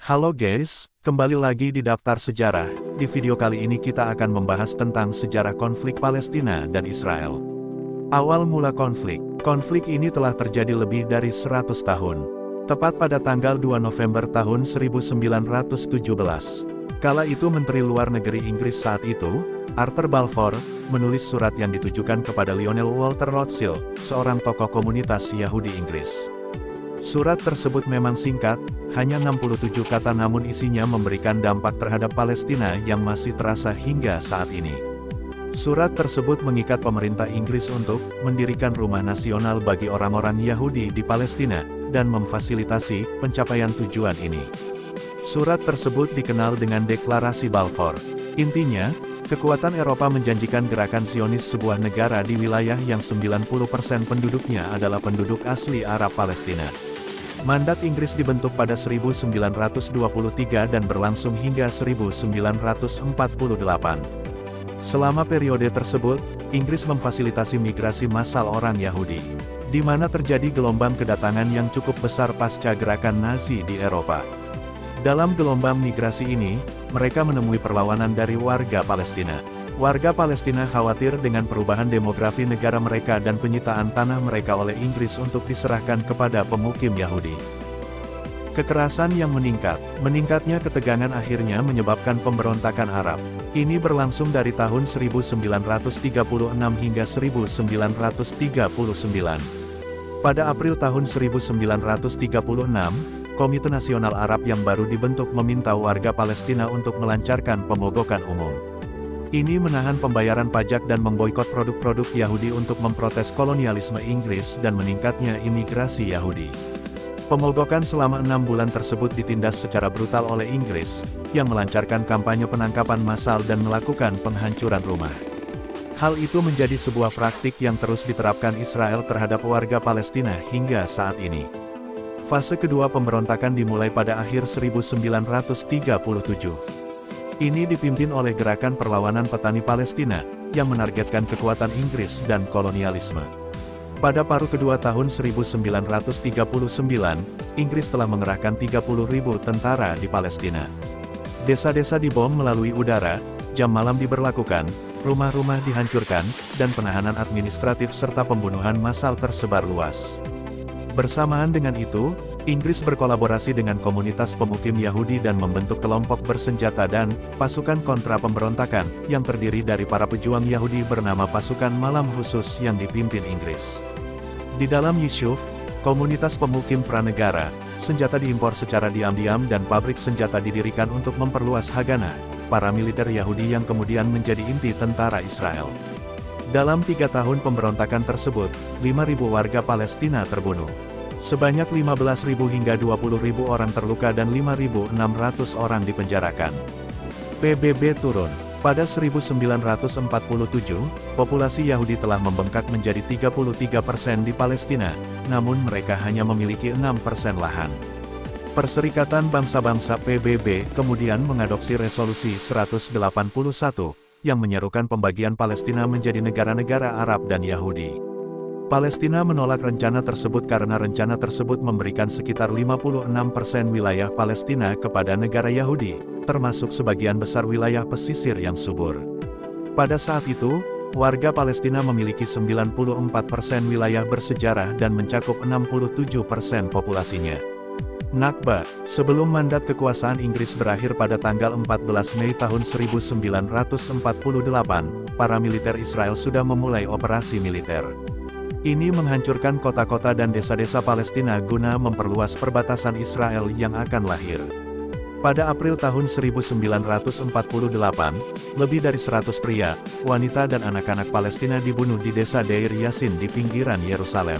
Halo guys, kembali lagi di Daftar Sejarah. Di video kali ini kita akan membahas tentang sejarah konflik Palestina dan Israel. Awal mula konflik ini telah terjadi lebih dari 100 tahun. Tepat pada tanggal 2 November tahun 1917. Kala itu Menteri Luar Negeri Inggris saat itu, Arthur Balfour, menulis surat yang ditujukan kepada Lionel Walter Rothschild, seorang tokoh komunitas Yahudi Inggris. Surat tersebut memang singkat, hanya 67 kata namun isinya memberikan dampak terhadap Palestina yang masih terasa hingga saat ini. Surat tersebut mengikat pemerintah Inggris untuk mendirikan rumah nasional bagi orang-orang Yahudi di Palestina, dan memfasilitasi pencapaian tujuan ini. Surat tersebut dikenal dengan Deklarasi Balfour. Intinya, kekuatan Eropa menjanjikan gerakan Zionis sebuah negara di wilayah yang 90% penduduknya adalah penduduk asli Arab Palestina. Mandat Inggris dibentuk pada 1923 dan berlangsung hingga 1948. Selama periode tersebut, Inggris memfasilitasi migrasi massal orang Yahudi, di mana terjadi gelombang kedatangan yang cukup besar pasca gerakan Nazi di Eropa. Dalam gelombang migrasi ini, mereka menemui perlawanan dari warga Palestina. Warga Palestina khawatir dengan perubahan demografi negara mereka dan penyitaan tanah mereka oleh Inggris untuk diserahkan kepada pemukim Yahudi. Kekerasan yang meningkatnya ketegangan akhirnya menyebabkan pemberontakan Arab. Ini berlangsung dari tahun 1936 hingga 1939. Pada April tahun 1936, Komite Nasional Arab yang baru dibentuk meminta warga Palestina untuk melancarkan pemogokan umum. Ini menahan pembayaran pajak dan memboikot produk-produk Yahudi untuk memprotes kolonialisme Inggris dan meningkatnya imigrasi Yahudi. Pemogokan selama 6 bulan tersebut ditindas secara brutal oleh Inggris, yang melancarkan kampanye penangkapan massal dan melakukan penghancuran rumah. Hal itu menjadi sebuah praktik yang terus diterapkan Israel terhadap warga Palestina hingga saat ini. Fase kedua pemberontakan dimulai pada akhir 1937. Ini dipimpin oleh Gerakan Perlawanan Petani Palestina, yang menargetkan kekuatan Inggris dan kolonialisme. Pada paruh kedua tahun 1939, Inggris telah mengerahkan 30.000 tentara di Palestina. Desa-desa dibom melalui udara, jam malam diberlakukan, rumah-rumah dihancurkan, dan penahanan administratif serta pembunuhan massal tersebar luas. Bersamaan dengan itu, Inggris berkolaborasi dengan komunitas pemukim Yahudi dan membentuk kelompok bersenjata dan pasukan kontra pemberontakan, yang terdiri dari para pejuang Yahudi bernama Pasukan Malam Khusus yang dipimpin Inggris. Di dalam Yishuv, komunitas pemukim pranegara, senjata diimpor secara diam-diam dan pabrik senjata didirikan untuk memperluas Haganah, para militer Yahudi yang kemudian menjadi inti tentara Israel. Dalam 3 tahun pemberontakan tersebut, 5.000 warga Palestina terbunuh. Sebanyak 15.000 hingga 20.000 orang terluka dan 5.600 orang dipenjarakan. PBB turun. Pada 1947, populasi Yahudi telah membengkak menjadi 33% di Palestina, namun mereka hanya memiliki 6% lahan. Perserikatan Bangsa-Bangsa PBB kemudian mengadopsi Resolusi 181, yang menyerukan pembagian Palestina menjadi negara-negara Arab dan Yahudi. Palestina menolak rencana tersebut karena rencana tersebut memberikan sekitar 56% wilayah Palestina kepada negara Yahudi, termasuk sebagian besar wilayah pesisir yang subur. Pada saat itu, warga Palestina memiliki 94% wilayah bersejarah dan mencakup 67% populasinya. Nakba. Sebelum mandat kekuasaan Inggris berakhir pada tanggal 14 Mei tahun 1948, para militer Israel sudah memulai operasi militer. Ini menghancurkan kota-kota dan desa-desa Palestina guna memperluas perbatasan Israel yang akan lahir. Pada April tahun 1948, lebih dari 100 pria, wanita dan anak-anak Palestina dibunuh di desa Deir Yassin di pinggiran Yerusalem.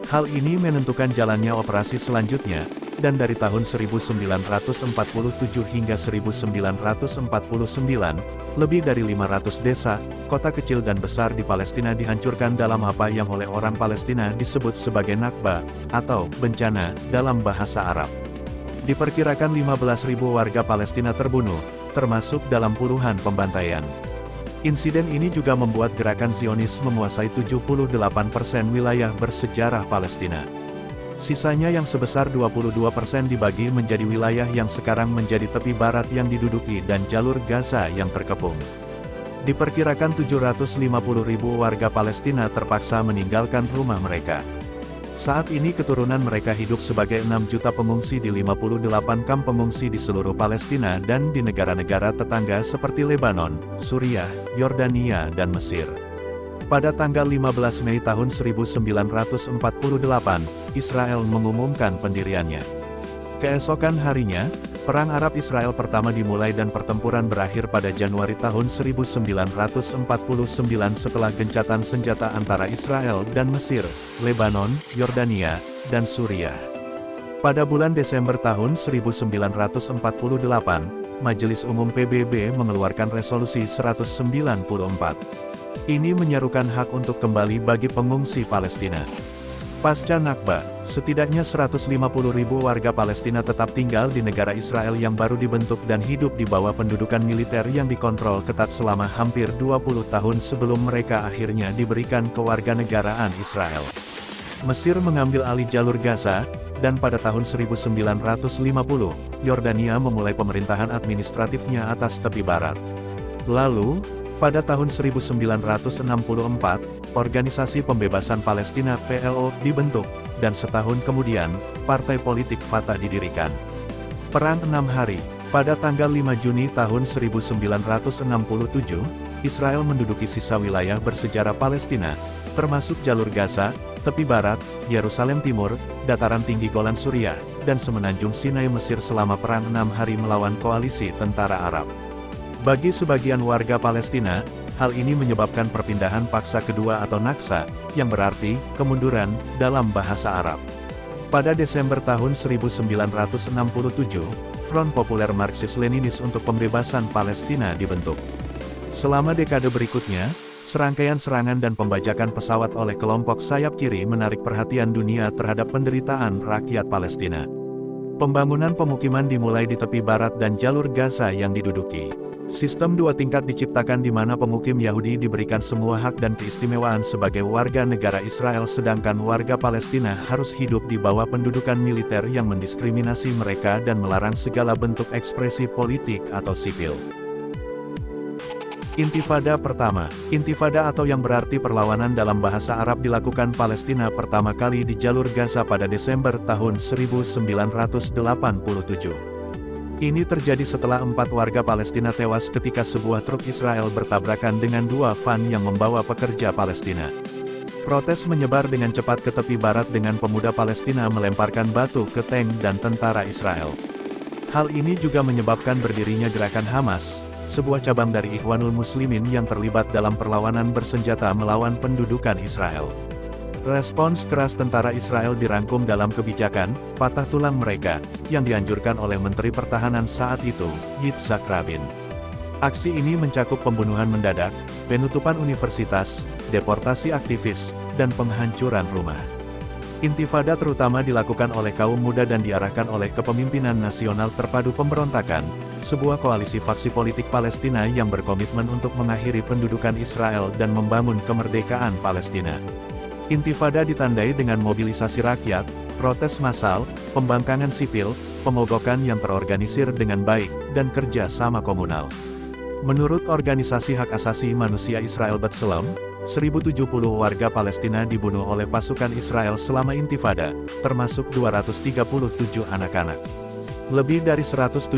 Hal ini menentukan jalannya operasi selanjutnya, dan dari tahun 1947 hingga 1949, lebih dari 500 desa, kota kecil dan besar di Palestina dihancurkan dalam apa yang oleh orang Palestina disebut sebagai Nakba, atau bencana, dalam bahasa Arab. Diperkirakan 15.000 warga Palestina terbunuh, termasuk dalam puluhan pembantaian. Insiden ini juga membuat gerakan Zionis menguasai 78% wilayah bersejarah Palestina. Sisanya yang sebesar 22% dibagi menjadi wilayah yang sekarang menjadi tepi barat yang diduduki dan jalur Gaza yang terkepung. Diperkirakan 750.000 warga Palestina terpaksa meninggalkan rumah mereka. Saat ini keturunan mereka hidup sebagai 6 juta pengungsi di 58 kamp pengungsi di seluruh Palestina dan di negara-negara tetangga seperti Lebanon, Suriah, Yordania dan Mesir. Pada tanggal 15 Mei tahun 1948, Israel mengumumkan pendiriannya. Keesokan harinya, Perang Arab-Israel pertama dimulai dan pertempuran berakhir pada Januari tahun 1949 setelah gencatan senjata antara Israel dan Mesir, Lebanon, Yordania, dan Suriah. Pada bulan Desember tahun 1948, Majelis Umum PBB mengeluarkan Resolusi 194. Ini menyerukan hak untuk kembali bagi pengungsi Palestina. Pasca Nakba, setidaknya 150.000 warga Palestina tetap tinggal di negara Israel yang baru dibentuk dan hidup di bawah pendudukan militer yang dikontrol ketat selama hampir 20 tahun sebelum mereka akhirnya diberikan kewarganegaraan Israel. Mesir mengambil alih jalur Gaza, dan pada tahun 1950, Yordania memulai pemerintahan administratifnya atas tepi barat. Lalu, pada tahun 1964, Organisasi Pembebasan Palestina (PLO) dibentuk, dan setahun kemudian, Partai Politik Fatah didirikan. Perang 6 hari, pada tanggal 5 Juni tahun 1967, Israel menduduki sisa wilayah bersejarah Palestina, termasuk jalur Gaza, tepi barat, Yerusalem Timur, dataran tinggi Golan Suriah, dan semenanjung Sinai Mesir selama perang 6 hari melawan koalisi tentara Arab. Bagi sebagian warga Palestina, hal ini menyebabkan perpindahan paksa kedua atau Naksa, yang berarti kemunduran dalam bahasa Arab. Pada Desember tahun 1967, Front Populer Marxis-Leninis untuk Pembebasan Palestina dibentuk. Selama dekade berikutnya, serangkaian serangan dan pembajakan pesawat oleh kelompok sayap kiri menarik perhatian dunia terhadap penderitaan rakyat Palestina. Pembangunan pemukiman dimulai di tepi barat dan jalur Gaza yang diduduki. Sistem dua tingkat diciptakan di mana pemukim Yahudi diberikan semua hak dan keistimewaan sebagai warga negara Israel sedangkan warga Palestina harus hidup di bawah pendudukan militer yang mendiskriminasi mereka dan melarang segala bentuk ekspresi politik atau sipil. Intifada pertama. Intifada atau yang berarti perlawanan dalam bahasa Arab dilakukan Palestina pertama kali di jalur Gaza pada Desember tahun 1987. Ini terjadi setelah 4 warga Palestina tewas ketika sebuah truk Israel bertabrakan dengan 2 van yang membawa pekerja Palestina. Protes menyebar dengan cepat ke tepi barat dengan pemuda Palestina melemparkan batu ke tank dan tentara Israel. Hal ini juga menyebabkan berdirinya gerakan Hamas, sebuah cabang dari Ikhwanul Muslimin yang terlibat dalam perlawanan bersenjata melawan pendudukan Israel. Respons keras tentara Israel dirangkum dalam kebijakan patah tulang mereka, yang dianjurkan oleh Menteri Pertahanan saat itu, Yitzhak Rabin. Aksi ini mencakup pembunuhan mendadak, penutupan universitas, deportasi aktivis, dan penghancuran rumah. Intifada terutama dilakukan oleh kaum muda dan diarahkan oleh Kepemimpinan Nasional Terpadu Pemberontakan, sebuah koalisi faksi politik Palestina yang berkomitmen untuk mengakhiri pendudukan Israel dan membangun kemerdekaan Palestina. Intifada ditandai dengan mobilisasi rakyat, protes massal, pembangkangan sipil, pemogokan yang terorganisir dengan baik, dan kerja sama komunal. Menurut Organisasi Hak Asasi Manusia Israel B'Tselem, 1070 warga Palestina dibunuh oleh pasukan Israel selama intifada, termasuk 237 anak-anak. Lebih dari 175.000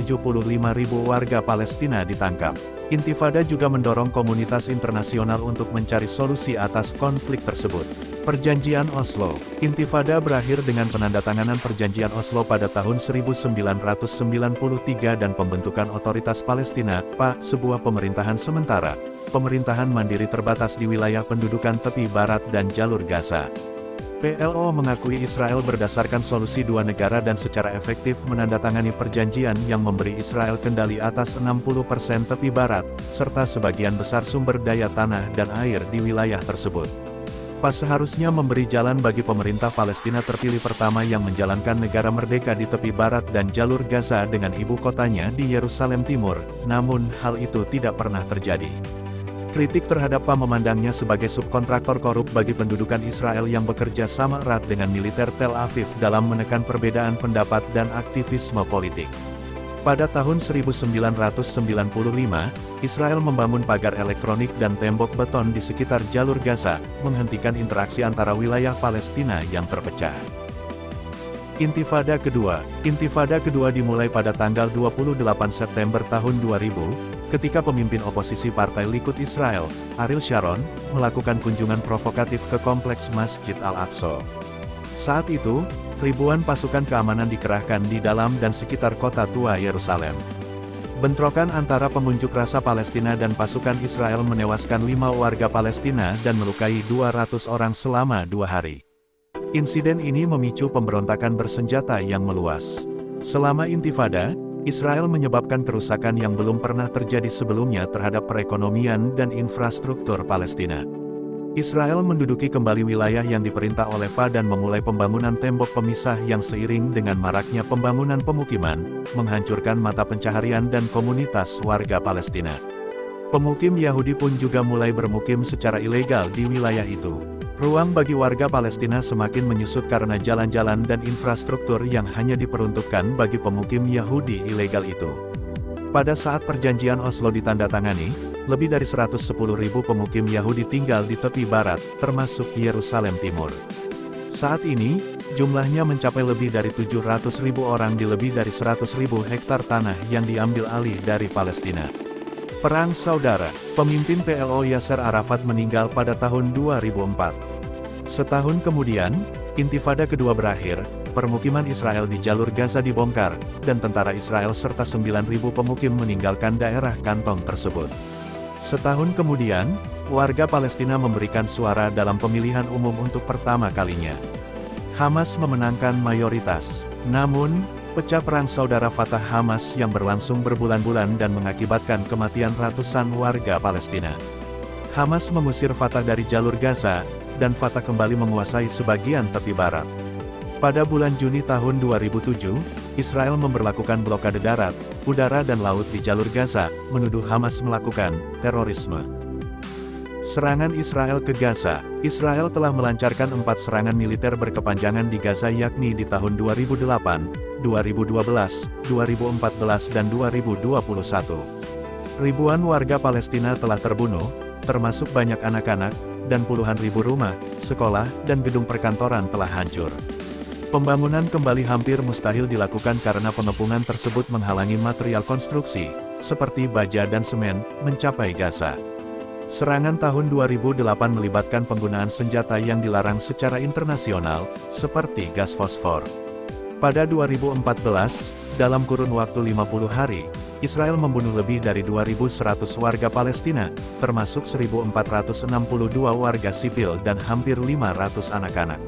warga Palestina ditangkap. Intifada juga mendorong komunitas internasional untuk mencari solusi atas konflik tersebut. Perjanjian Oslo. Intifada berakhir dengan penandatanganan Perjanjian Oslo pada tahun 1993 dan pembentukan Otoritas Palestina, PA, sebuah pemerintahan sementara, pemerintahan mandiri terbatas di wilayah pendudukan tepi barat dan jalur Gaza. PLO mengakui Israel berdasarkan solusi dua negara dan secara efektif menandatangani perjanjian yang memberi Israel kendali atas 60% tepi barat, serta sebagian besar sumber daya tanah dan air di wilayah tersebut. PA seharusnya memberi jalan bagi pemerintah Palestina terpilih pertama yang menjalankan negara merdeka di tepi barat dan jalur Gaza dengan ibu kotanya di Yerusalem Timur, namun hal itu tidak pernah terjadi. Kritik terhadap PA memandangnya sebagai subkontraktor korup bagi pendudukan Israel yang bekerja sama erat dengan militer Tel Aviv dalam menekan perbedaan pendapat dan aktivisme politik. Pada tahun 1995, Israel membangun pagar elektronik dan tembok beton di sekitar jalur Gaza, menghentikan interaksi antara wilayah Palestina yang terpecah. Intifada Kedua. Intifada kedua dimulai pada tanggal 28 September tahun 2000, ketika pemimpin oposisi Partai Likud Israel, Ariel Sharon, melakukan kunjungan provokatif ke kompleks Masjid Al-Aqsa. Saat itu, ribuan pasukan keamanan dikerahkan di dalam dan sekitar kota tua Yerusalem. Bentrokan antara pengunjuk rasa Palestina dan pasukan Israel menewaskan 5 warga Palestina dan melukai 200 orang selama 2 hari. Insiden ini memicu pemberontakan bersenjata yang meluas. Selama intifada, Israel menyebabkan kerusakan yang belum pernah terjadi sebelumnya terhadap perekonomian dan infrastruktur Palestina. Israel menduduki kembali wilayah yang diperintah oleh PA dan memulai pembangunan tembok pemisah yang seiring dengan maraknya pembangunan pemukiman, menghancurkan mata pencaharian dan komunitas warga Palestina. Pemukim Yahudi pun juga mulai bermukim secara ilegal di wilayah itu. Ruang bagi warga Palestina semakin menyusut karena jalan-jalan dan infrastruktur yang hanya diperuntukkan bagi pemukim Yahudi ilegal itu. Pada saat perjanjian Oslo ditandatangani, lebih dari 110.000 pemukim Yahudi tinggal di tepi barat, termasuk Yerusalem Timur. Saat ini, jumlahnya mencapai lebih dari 700.000 orang di lebih dari 100.000 hektar tanah yang diambil alih dari Palestina. Perang Saudara. Pemimpin PLO Yasser Arafat meninggal pada tahun 2004. Setahun kemudian, Intifada kedua berakhir, permukiman Israel di jalur Gaza dibongkar, dan tentara Israel serta 9.000 pemukim meninggalkan daerah kantong tersebut. Setahun kemudian, warga Palestina memberikan suara dalam pemilihan umum untuk pertama kalinya. Hamas memenangkan mayoritas. Namun, pecah perang saudara Fatah-Hamas yang berlangsung berbulan-bulan dan mengakibatkan kematian ratusan warga Palestina. Hamas mengusir Fatah dari jalur Gaza, dan Fatah kembali menguasai sebagian tepi barat. Pada bulan Juni tahun 2007, Israel memberlakukan blokade darat, udara dan laut di jalur Gaza, menuduh Hamas melakukan terorisme. Serangan Israel ke Gaza. Israel telah melancarkan 4 serangan militer berkepanjangan di Gaza yakni di tahun 2008, 2012, 2014 dan 2021. Ribuan warga Palestina telah terbunuh, termasuk banyak anak-anak, dan puluhan ribu rumah, sekolah, dan gedung perkantoran telah hancur. Pembangunan kembali hampir mustahil dilakukan karena pengepungan tersebut menghalangi material konstruksi, seperti baja dan semen, mencapai Gaza. Serangan tahun 2008 melibatkan penggunaan senjata yang dilarang secara internasional, seperti gas fosfor. Pada 2014, dalam kurun waktu 50 hari, Israel membunuh lebih dari 2.100 warga Palestina, termasuk 1.462 warga sipil dan hampir 500 anak-anak.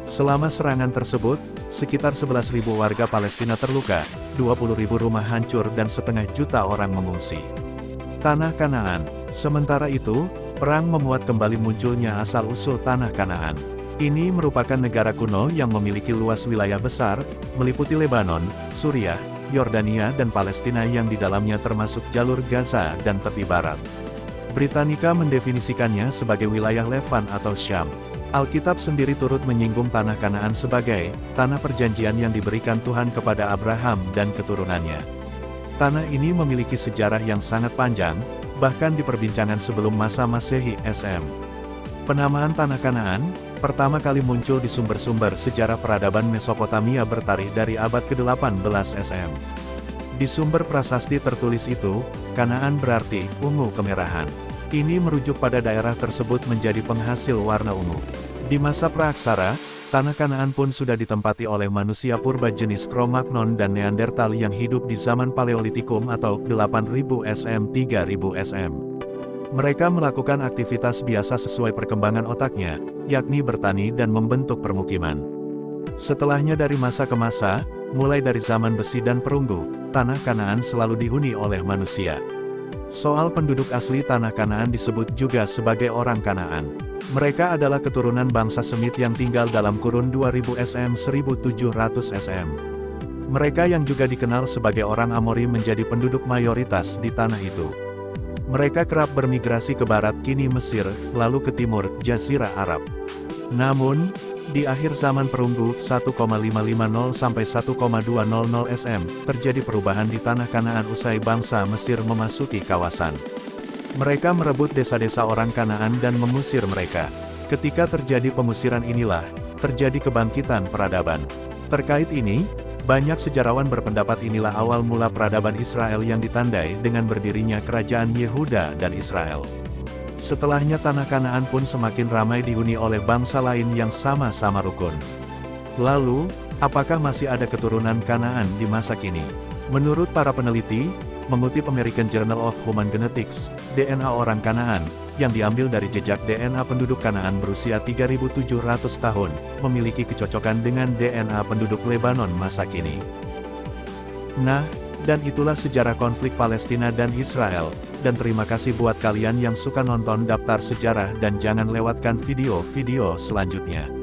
Selama serangan tersebut, sekitar 11.000 warga Palestina terluka, 20.000 rumah hancur dan setengah juta orang mengungsi. Tanah Kanaan. Sementara itu, perang memuat kembali munculnya asal-usul Tanah Kanaan. Ini merupakan negara kuno yang memiliki luas wilayah besar, meliputi Lebanon, Suriah, Yordania dan Palestina yang di dalamnya termasuk jalur Gaza dan tepi barat. Britannica mendefinisikannya sebagai wilayah Levan atau Syam. Alkitab sendiri turut menyinggung Tanah Kanaan sebagai tanah perjanjian yang diberikan Tuhan kepada Abraham dan keturunannya. Tanah ini memiliki sejarah yang sangat panjang, bahkan di perbincangan sebelum masa Masehi SM. Penamaan Tanah Kanaan pertama kali muncul di sumber-sumber sejarah peradaban Mesopotamia bertarikh dari abad ke-18 SM. Di sumber prasasti tertulis itu, Kanaan berarti ungu kemerahan. Ini merujuk pada daerah tersebut menjadi penghasil warna ungu. Di masa praaksara, Tanah Kanaan pun sudah ditempati oleh manusia purba jenis Cro-Magnon dan Neandertal yang hidup di zaman Paleolitikum atau 8000 SM 3000 SM. Mereka melakukan aktivitas biasa sesuai perkembangan otaknya, yakni bertani dan membentuk permukiman. Setelahnya dari masa ke masa, mulai dari zaman besi dan perunggu, Tanah Kanaan selalu dihuni oleh manusia. Soal penduduk asli Tanah Kanaan disebut juga sebagai orang Kanaan. Mereka adalah keturunan bangsa Semit yang tinggal dalam kurun 2000 SM 1700 SM. Mereka yang juga dikenal sebagai orang Amori menjadi penduduk mayoritas di tanah itu. Mereka kerap bermigrasi ke barat kini Mesir, lalu ke timur, Jazirah Arab. Namun, di akhir zaman perunggu 1,550 sampai 1,200 SM, terjadi perubahan di tanah Kanaan usai bangsa Mesir memasuki kawasan. Mereka merebut desa-desa orang Kanaan dan mengusir mereka. Ketika terjadi pengusiran inilah, terjadi kebangkitan peradaban. Terkait ini, banyak sejarawan berpendapat inilah awal mula peradaban Israel yang ditandai dengan berdirinya kerajaan Yehuda dan Israel. Setelahnya tanah Kanaan pun semakin ramai dihuni oleh bangsa lain yang sama-sama rukun. Lalu, apakah masih ada keturunan Kanaan di masa kini? Menurut para peneliti, mengutip American Journal of Human Genetics, DNA orang Kanaan, yang diambil dari jejak DNA penduduk Kanaan berusia 3.700 tahun, memiliki kecocokan dengan DNA penduduk Lebanon masa kini. Nah, dan itulah sejarah konflik Palestina dan Israel, dan terima kasih buat kalian yang suka nonton Daftar Sejarah dan jangan lewatkan video-video selanjutnya.